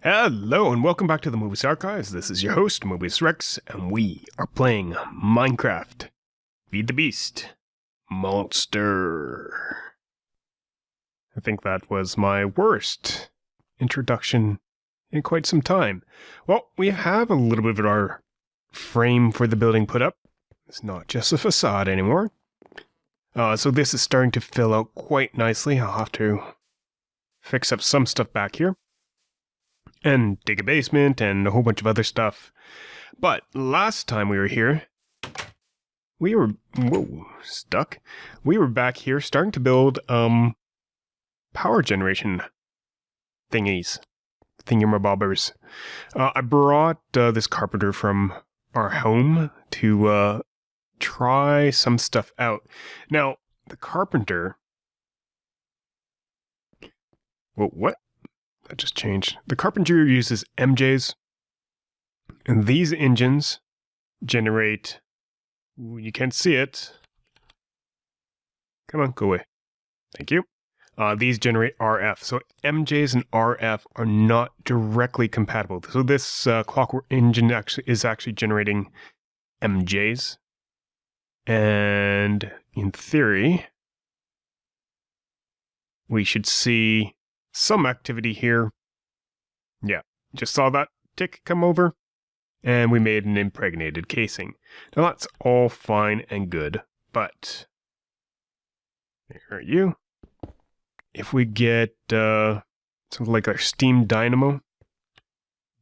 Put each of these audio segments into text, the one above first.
Hello and welcome back to the Mobius Archives. This is your host, Mobius Rex, and we are playing Minecraft. Feed the Beast. Monster. I think that was my worst introduction in quite some time. Well, we have a little bit of our frame for the building put up. It's not just a facade anymore. So this is starting to fill out quite nicely. I'll have to fix up some stuff back here. And dig a basement and a whole bunch of other stuff. But last time we were here, we were stuck. We were back here starting to build power generation thingamabobbers. I brought this carpenter from our home to try some stuff out. Now, the carpenter... Whoa, what? That just changed. The carpenter uses MJs, and these engines generate... Ooh, you can't see it. Come on, go away. Thank you. These generate RF. So MJs and RF are not directly compatible. So this clockwork engine is actually generating MJs. And in theory, we should see some activity here. Yeah, just saw that tick come over, and we made an impregnated casing. Now that's all fine and good, but there are you. If we get something like our steam dynamo,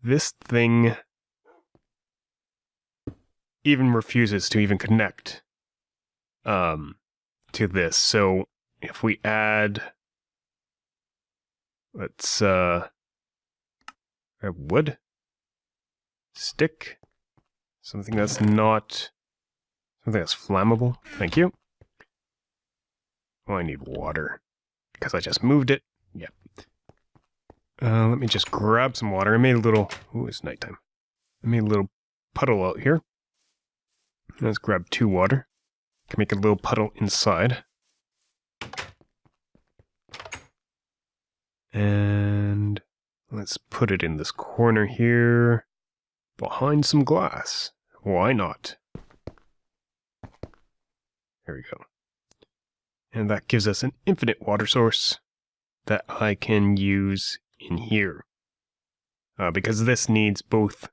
this thing even refuses to even connect to this. So if we add... Let's, wood, stick, something that's flammable. Thank you. Oh, I need water, because I just moved it. Yep. Let me just grab some water. I made a little, ooh, it's nighttime. I made a little puddle out here. Let's grab 2 water. Can make a little puddle inside. And let's put it in this corner here, behind some glass. Why not? There we go. And that gives us an infinite water source that I can use in here. Because this needs both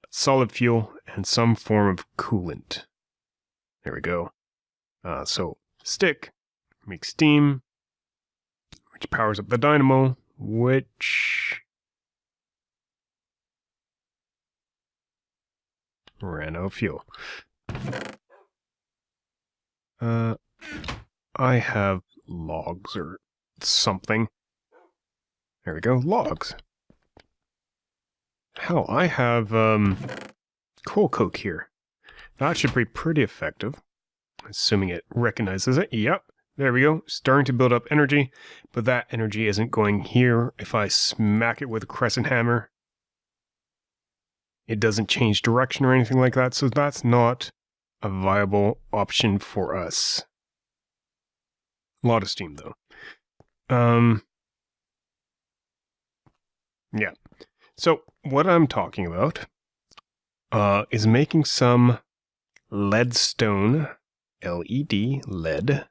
solid fuel and some form of coolant. There we go. So, stick makes steam, which powers up the dynamo, which ran out of fuel. I have logs or something. There we go, logs. Hell, I have coal coke here. That should be pretty effective, assuming it recognizes it. Yep. There we go, starting to build up energy, but that energy isn't going here. If I smack it with a crescent hammer, it doesn't change direction or anything like that, so that's not a viable option for us. A lot of steam, though. Yeah. So, what I'm talking about is making some leadstone, LED, lead,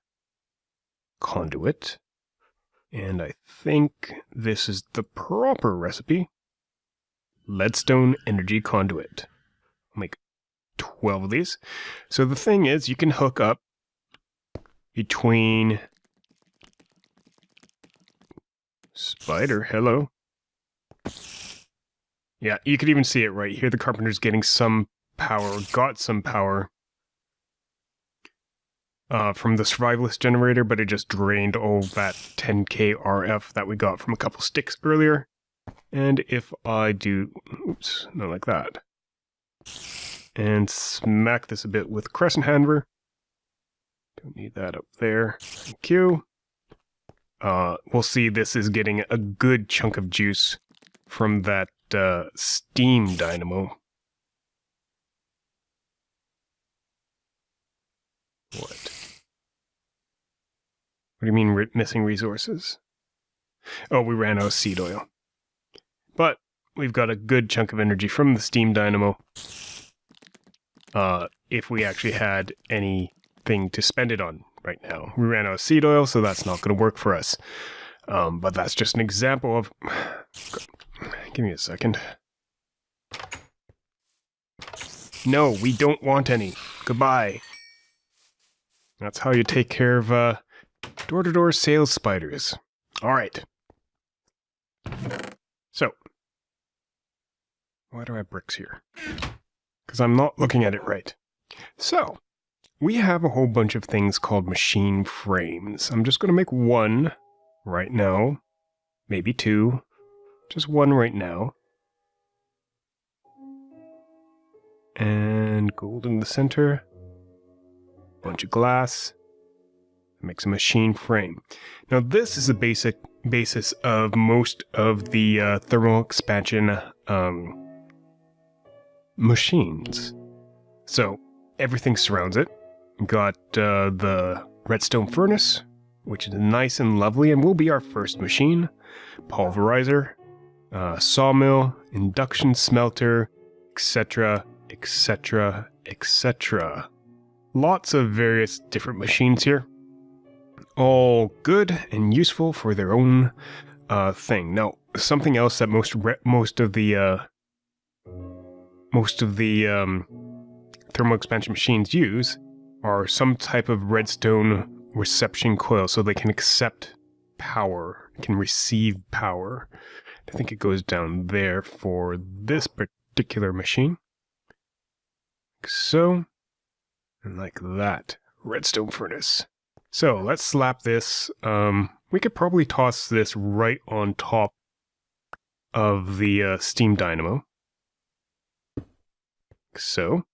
conduit, and I think this is the proper recipe. Leadstone energy conduit. I'll make 12 of these. So the thing is, you can hook up between... Spider, hello. Yeah, you could even see it right here. The carpenter's getting some power, got some power from the survivalist generator, but it just drained all that 10k RF that we got from a couple sticks earlier. And if I do, oops, not like that, and smack this a bit with crescent hammer, don't need that up there, thank you. We'll see this is getting a good chunk of juice from that steam dynamo. What? What do you mean missing resources? Oh, we ran out of seed oil. But we've got a good chunk of energy from the steam dynamo. If we actually had anything to spend it on right now. We ran out of seed oil, so that's not going to work for us. But that's just an example of... Give me a second. No, we don't want any. Goodbye. That's how you take care of door-to-door sales spiders. Alright. So. Why do I have bricks here? Because I'm not looking at it right. So, we have a whole bunch of things called machine frames. I'm just going to make one right now. Maybe two. Just one right now. And gold in the center. Bunch of glass. Makes a machine frame. Now this is the basis of most of the thermal expansion machines. So everything surrounds it. Got the redstone furnace, which is nice and lovely and will be our first machine. Pulverizer, sawmill, induction smelter, etc, etc, etc. Lots of various different machines here. All good and useful for their own thing. Now, something else that most of the thermal expansion machines use are some type of redstone reception coil, so they can accept power, can receive power. I think it goes down there for this particular machine. Like so, and like that. Redstone furnace. So let's slap this. We could probably toss this right on top of the steam dynamo. So.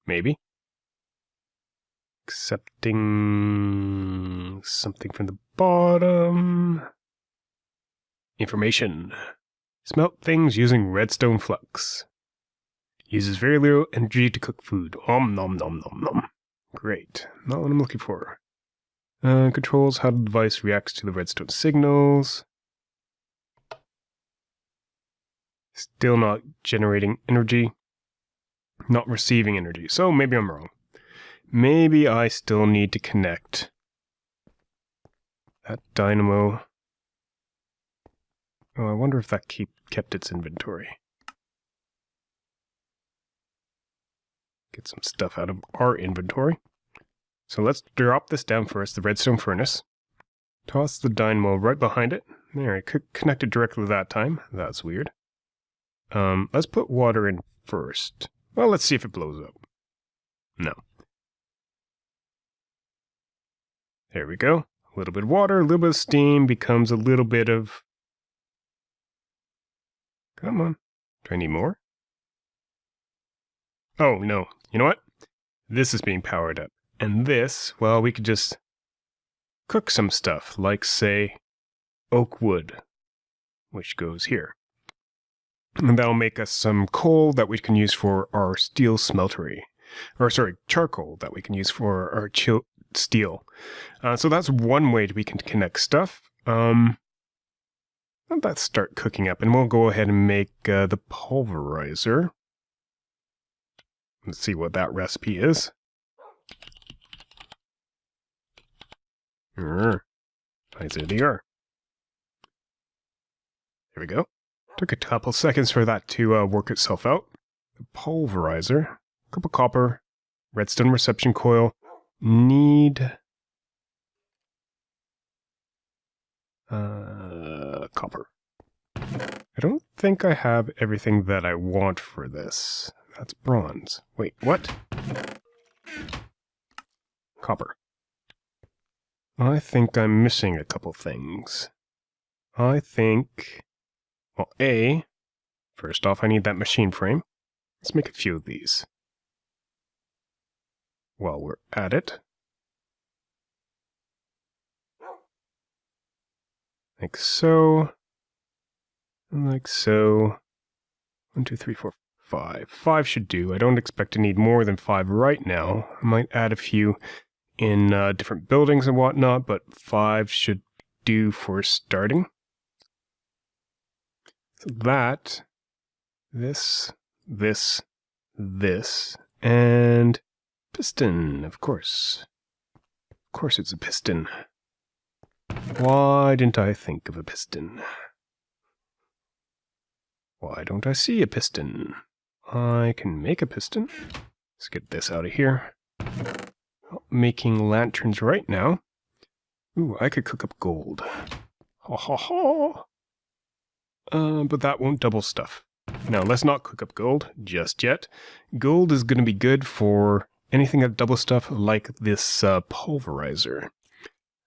Maybe. Accepting something from the bottom. Information. Smelt things using redstone flux. Uses very little energy to cook food. Nom nom nom nom nom. Great. Not what I'm looking for. Controls how the device reacts to the redstone signals. Still not generating energy. Not receiving energy. So maybe I'm wrong. Maybe I still need to connect that dynamo. Oh, I wonder if that kept its inventory. Get some stuff out of our inventory. So let's drop this down first, the redstone furnace. Toss the dynamo right behind it. There, it connected directly that time. That's weird. Let's put water in first. Well, let's see if it blows up. No. There we go. A little bit of water, a little bit of steam becomes a little bit of... Come on. Do I need more? Oh, no. You know what? This is being powered up. And this, well, we could just cook some stuff, like, say, oak wood, which goes here. And that'll make us some coal that we can use for our steel smeltery. Or, sorry, charcoal that we can use for our steel. So that's one way we can connect stuff. Let's start cooking up, and we'll go ahead and make the pulverizer. Let's see what that recipe is. Nice ADR. There we go. Took a couple seconds for that to work itself out. The pulverizer, cup of copper, redstone reception coil. Need copper. I don't think I have everything that I want for this. That's bronze. Wait, what? Copper. I think I'm missing a couple things. I think... Well, first off, I need that machine frame. Let's make a few of these. While we're at it. Like so. And like so. 1, 2, 3, 4, 5. 5 should do. I don't expect to need more than 5 right now. I might add a few in different buildings and whatnot, but 5 should do for starting. So that, this, and piston, of course. Of course it's a piston. Why didn't I think of a piston? Why don't I see a piston? I can make a piston. Let's get this out of here. Making lanterns right now. Ooh, I could cook up gold. Ha ha ha! But that won't double stuff. Now, let's not cook up gold just yet. Gold is going to be good for anything that double stuff, like this pulverizer.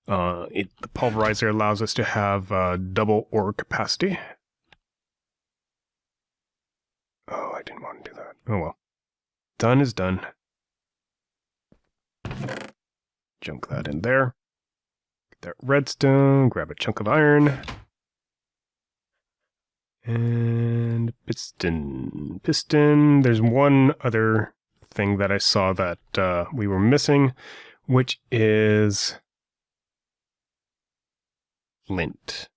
The pulverizer allows us to have double ore capacity. Oh, I didn't want to do that. Oh well. Done is done. Junk that in there. Get that redstone, grab a chunk of iron. And piston. Piston. There's one other thing that I saw that we were missing, which is flint.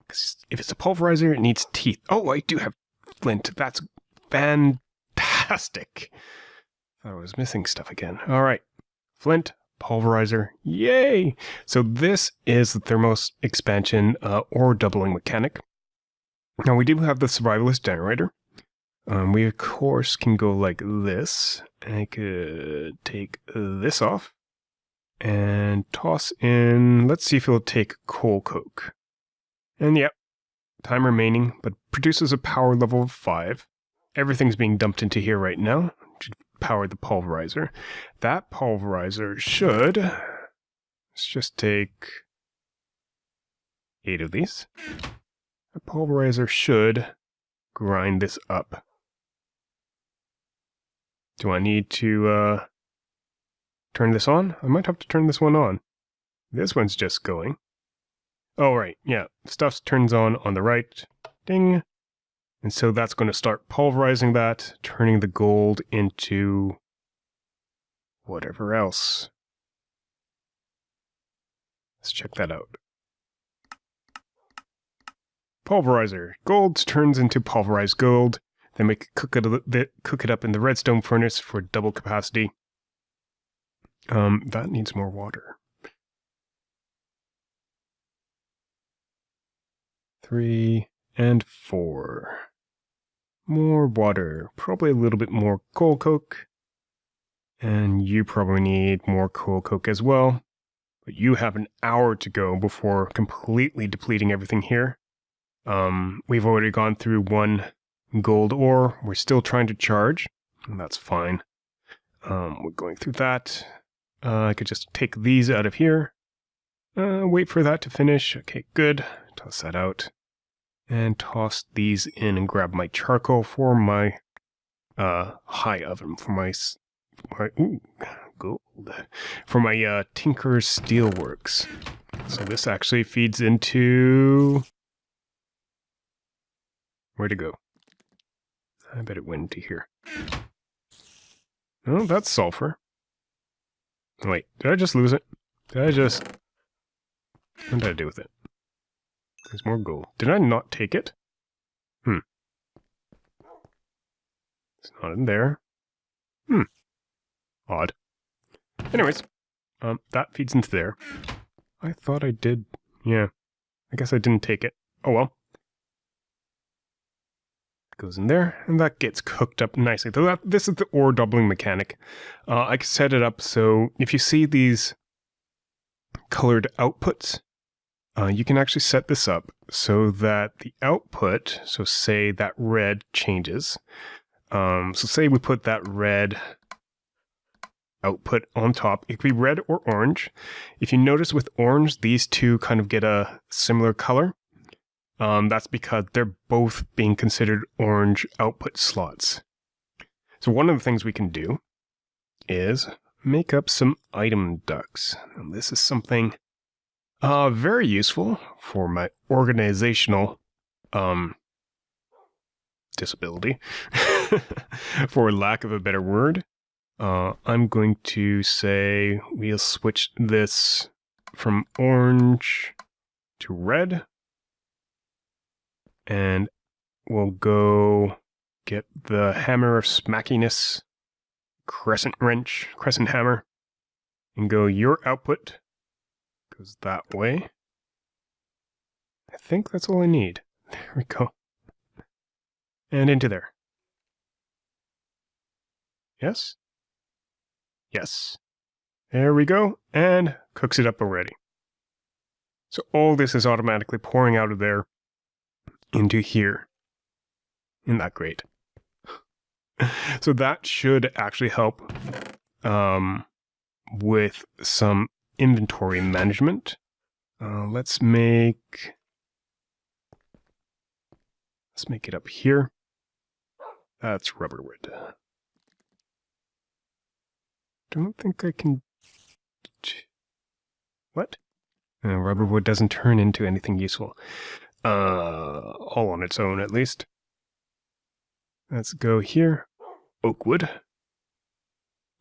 'Cause if it's a pulverizer, it needs teeth. Oh, I do have flint. That's fantastic. I was missing stuff again. All right. Flint, pulverizer. Yay! So this is the Thermos expansion ore doubling mechanic. Now we do have the survivalist generator. We of course can go like this. I could take this off and toss in, let's see if it'll take coal coke. And yep, time remaining, but produces a power level of 5. Everything's being dumped into here right now to power the pulverizer. That pulverizer should, let's just take 8 of these. The pulverizer should grind this up. Do I need to turn this on? I might have to turn this one on. This one's just going. Oh, right. Yeah. Stuff turns on the right. Ding. And so that's going to start pulverizing that, turning the gold into whatever else. Let's check that out. Pulverizer. Gold turns into pulverized gold. Then we cook it up in the redstone furnace for double capacity. That needs more water. 3 and 4. More water. Probably a little bit more coal coke. And you probably need more coal coke as well. But you have an hour to go before completely depleting everything here. We've already gone through 1 gold ore. We're still trying to charge, and that's fine. We're going through that. I could just take these out of here. Wait for that to finish. Okay, good. Toss that out. And toss these in and grab my charcoal for my high oven, for my gold. For my Tinker's Steelworks. So this actually feeds into... Where'd it go? I bet it went into here. Oh, that's sulfur. Wait, did I just lose it? What did I do with it? There's more gold. Did I not take it? It's not in there. Odd. Anyways, that feeds into there. I thought I did. Yeah. I guess I didn't take it. Oh well. Goes in there, and that gets cooked up nicely. So this is the ore doubling mechanic. I can set it up so if you see these colored outputs, you can actually set this up so that the output, so say that red changes. So say we put that red output on top. It could be red or orange. If you notice with orange, these two kind of get a similar color. That's because they're both being considered orange output slots. So one of the things we can do is make up some item ducts. And this is something very useful for my organizational disability, for lack of a better word. I'm going to say we'll switch this from orange to red. And we'll go get the hammer of smackiness, crescent wrench, crescent hammer, and go your output goes that way. I think that's all I need. There we go. And into there. Yes? Yes. There we go, and cooks it up already. So all this is automatically pouring out of there into here. Isn't that great? So that should actually help with some inventory management. Let's make it up here. That's rubber wood. Don't think I can... What? Rubber wood doesn't turn into anything useful. All on its own, at least. Let's go here. Oak wood.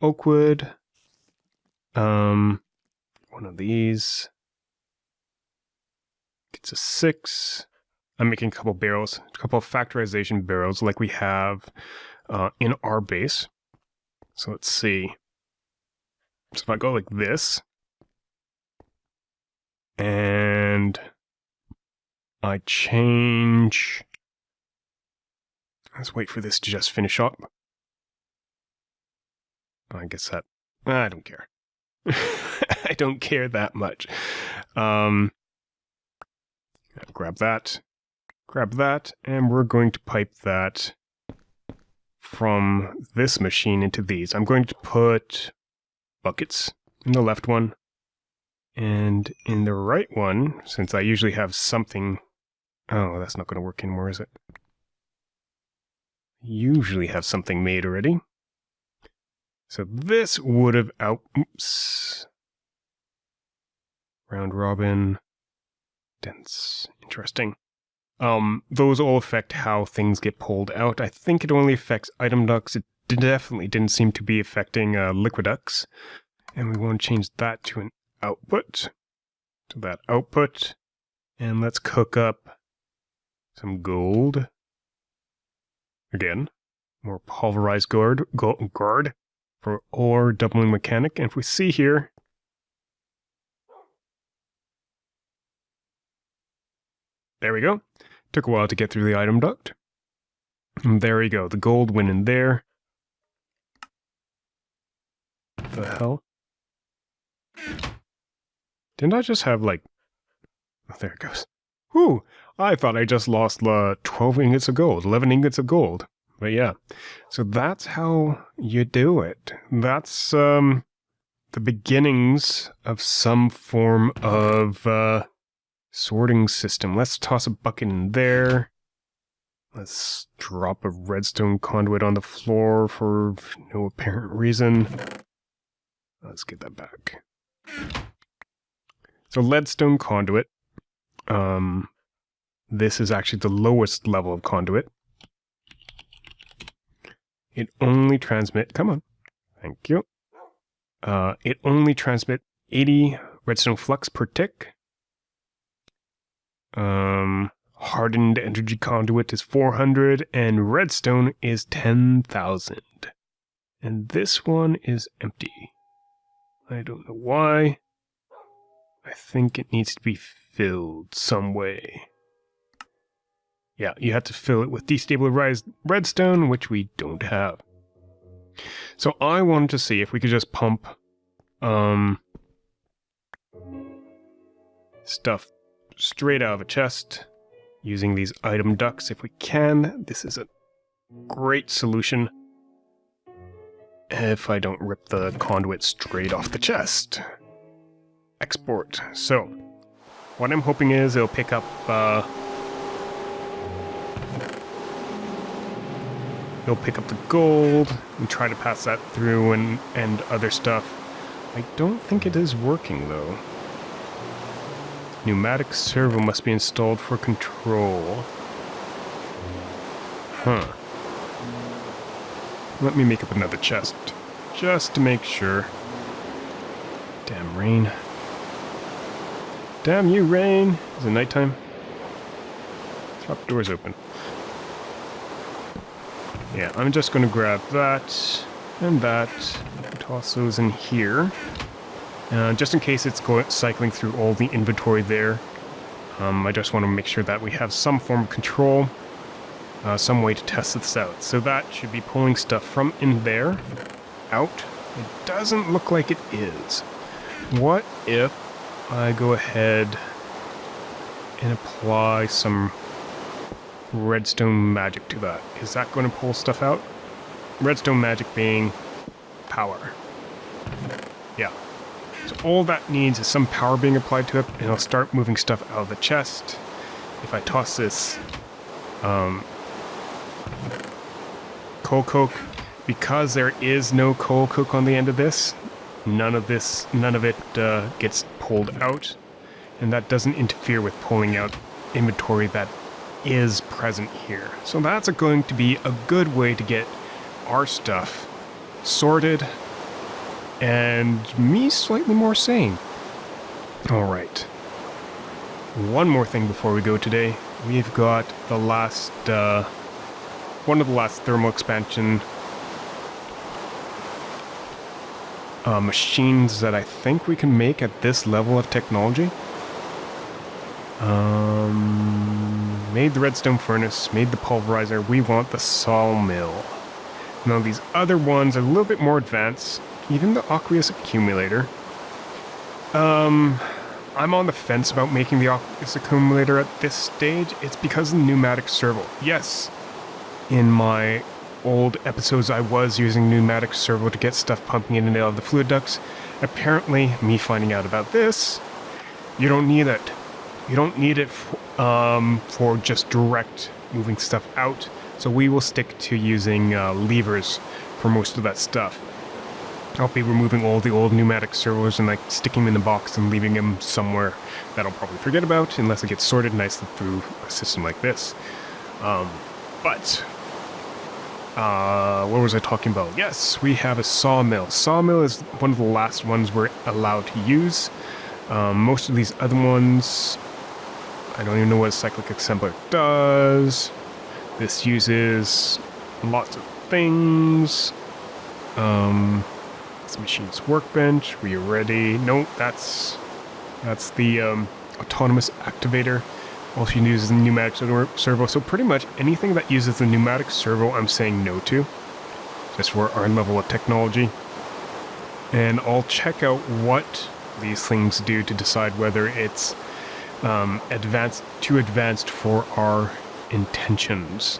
Oak wood. One of these. It's a 6. I'm making a couple barrels, a couple of factorization barrels like we have in our base. So let's see. So if I go like this, and I change... Let's wait for this to just finish up. I guess that... I don't care. I don't care that much. Grab that, and we're going to pipe that from this machine into these. I'm going to put buckets in the left one, and in the right one, since I usually have something... Oh, that's not going to work anymore, is it? Usually have something made already. So this would have Oops. Round robin. Dense. Interesting. Those all affect how things get pulled out. I think it only affects item ducts. It definitely didn't seem to be affecting liquid ducts. And we want to change that to an output. To that output. And let's cook up some gold. Again, more pulverized gourd for ore doubling mechanic. And if we see here, there we go. Took a while to get through the item duct. And there we go. The gold went in there. What the hell? Didn't I just have like... Oh, there it goes. Whew! I thought I just lost 12 ingots of gold, 11 ingots of gold. But yeah, so that's how you do it. That's the beginnings of some form of sorting system. Let's toss a bucket in there. Let's drop a redstone conduit on the floor for no apparent reason. Let's get that back. So leadstone conduit. This is actually the lowest level of conduit. It only transmit... Come on. Thank you. It only transmit 80 redstone flux per tick. Hardened energy conduit is 400, and redstone is 10,000. And this one is empty. I don't know why. I think it needs to be filled some way. Yeah, you have to fill it with destabilized redstone, which we don't have. So I wanted to see if we could just pump stuff straight out of a chest using these item ducts if we can. This is a great solution if I don't rip the conduit straight off the chest. Export. So what I'm hoping is it'll pick up the gold and try to pass that through and other stuff. I don't think it is working though. Pneumatic servo must be installed for control. Huh. Let me make up another chest, just to make sure. Damn rain. Damn you, rain! Is it nighttime? Drop the doors open. Yeah, I'm just going to grab that and that, toss those in here. Just in case it's cycling through all the inventory there. I just want to make sure that we have some form of control, some way to test this out. So that should be pulling stuff from in there, out. It doesn't look like it is. What if I go ahead and apply some redstone magic to that? Is that going to pull stuff out? Redstone magic being power. Yeah. So all that needs is some power being applied to it, and I'll start moving stuff out of the chest. If I toss this coal coke, because there is no coal coke on the end of this, none of it gets pulled out, and that doesn't interfere with pulling out inventory that is present here. So that's going to be a good way to get our stuff sorted and me slightly more sane. Alright. One more thing before we go today. We've got the last, one of the last thermal expansion machines that I think we can make at this level of technology. Made the redstone furnace, made the pulverizer. We want the sawmill. Now these other ones are a little bit more advanced. Even the aqueous accumulator. I'm on the fence about making the aqueous accumulator at this stage. It's because of the pneumatic servo. Yes, in my old episodes I was using pneumatic servo to get stuff pumping in and out of the fluid ducts. Apparently, me finding out about this, you don't need it. You don't need it for just direct moving stuff out. So we will stick to using levers for most of that stuff. I'll be removing all the old pneumatic servos and like sticking them in the box and leaving them somewhere that I'll probably forget about unless it gets sorted nicely through a system like this. What was I talking about? Yes, we have a sawmill. Sawmill is one of the last ones we're allowed to use. Most of these other ones, I don't even know what a cyclic assembler does. This uses lots of things. This machine's workbench. We are ready. No, that's the autonomous activator. Also uses the pneumatic servo. So pretty much anything that uses the pneumatic servo, I'm saying no to, just for our level of technology. And I'll check out what these things do to decide whether it's too advanced for our intentions.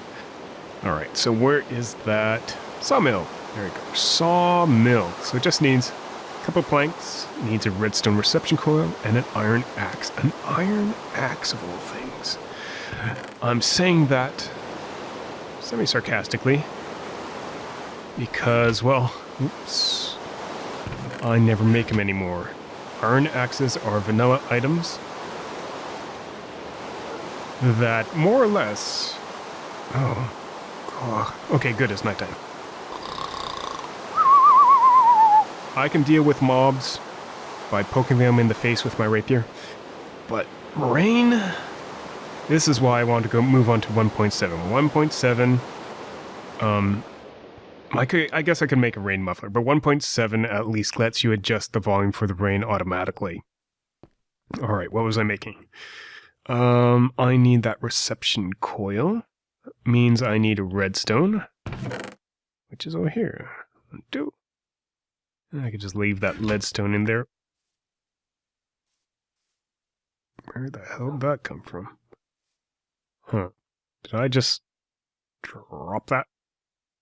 Alright, so where is that sawmill? There we go. Sawmill. So it just needs a couple of planks, needs a redstone reception coil, and an iron axe. An iron axe of all things. I'm saying that semi-sarcastically because, well, oops, I never make them anymore. Iron axes are vanilla items that more or less... Okay, good, it's nighttime. I can deal with mobs by poking them in the face with my rapier, but rain? This is why I want to go move on to 1.7. 1.7, I guess I could make a rain muffler, but 1.7 at least lets you adjust the volume for the rain automatically. Alright, what was I making? I need that reception coil. Means I need a redstone, which is over here. I could just leave that leadstone in there. Where the hell did that come from? Huh. Did I just drop that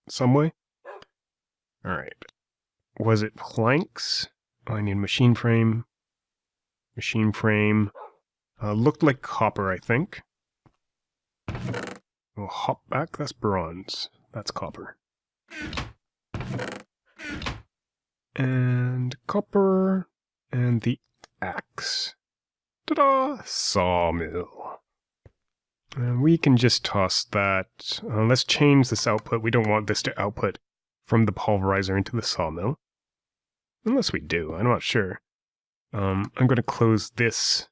some way? Alright. Was it planks? Oh, I need machine frame. Machine frame. Looked like copper, I think. Oh, hop back, that's bronze. That's copper. And copper, and the axe. Ta-da! Sawmill. And we can just toss that. Let's change this output. We don't want this to output from the pulverizer into the sawmill. Unless we do, I'm not sure. I'm going to close this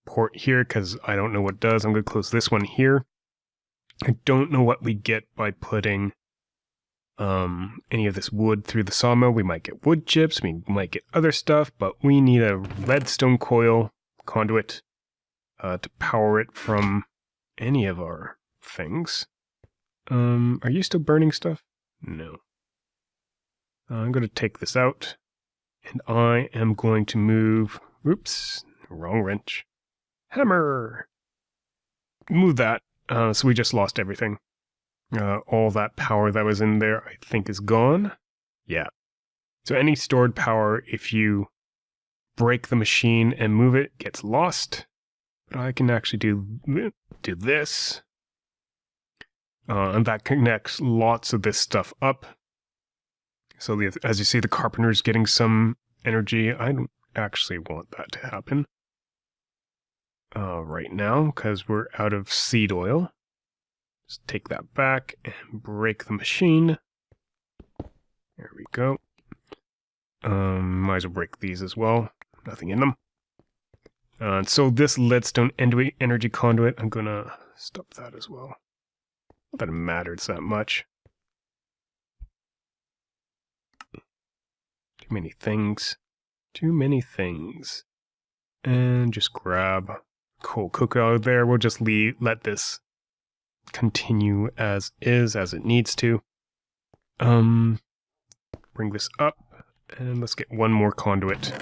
port here because I don't know what it does. I'm going to close this one here. I don't know what we get by putting any of this wood through the sawmill. We might get wood chips, we might get other stuff, but we need a redstone coil conduit to power it from any of our things. Are you still burning stuff? No. I'm going to take this out, and I am going to move... Oops, wrong wrench. Hammer! Move that, so we just lost everything. All that power that was in there, I think, is gone. Yeah. So any stored power, if you break the machine and move it, gets lost. But I can actually do this. And that connects lots of this stuff up. So as you see, the carpenter's getting some energy. I don't actually want that to happen right now, because we're out of seed oil. Just take that back and break the machine. There we go. Might as well break these as well. Nothing in them. So this leadstone energy conduit, I'm gonna stop that as well. Not that it matters that much. Too many things. Too many things. And just grab coal cooker out of there. We'll just let this continue as is, as it needs to. Bring this up, and let's get one more conduit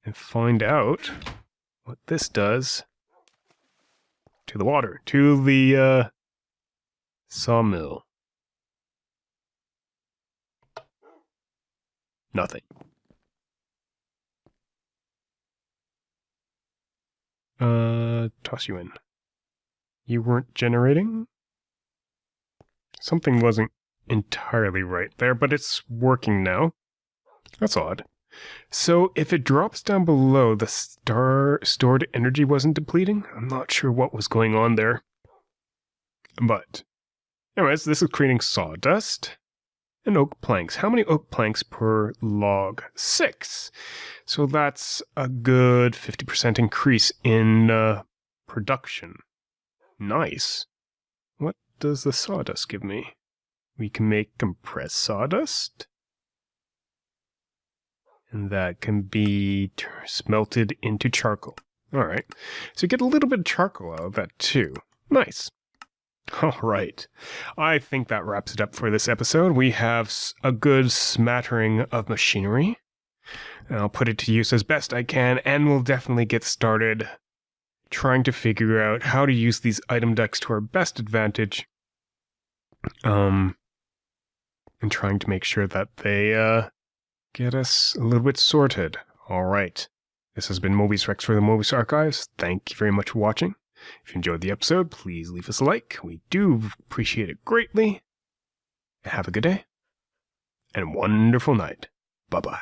and find out what this does to the water, to the sawmill. Nothing. Toss you in. You weren't generating? Something wasn't entirely right there, but it's working now. That's odd. So if it drops down below, the stored energy wasn't depleting? I'm not sure what was going on there. But anyways, this is creating sawdust and oak planks. How many oak planks per log? 6. So that's a good 50% increase in production. Nice. What does the sawdust give me? We can make compressed sawdust. And that can be smelted into charcoal. Alright. So you get a little bit of charcoal out of that too. Nice. Alright. I think that wraps it up for this episode. We have a good smattering of machinery. I'll put it to use as best I can, and we'll definitely get started trying to figure out how to use these item decks to our best advantage. And trying to make sure that they get us a little bit sorted. Alright. This has been Mobius Rex for the Mobius Archives. Thank you very much for watching. If you enjoyed the episode, please leave us a like. We do appreciate it greatly. Have a good day, and a wonderful night. Bye-bye.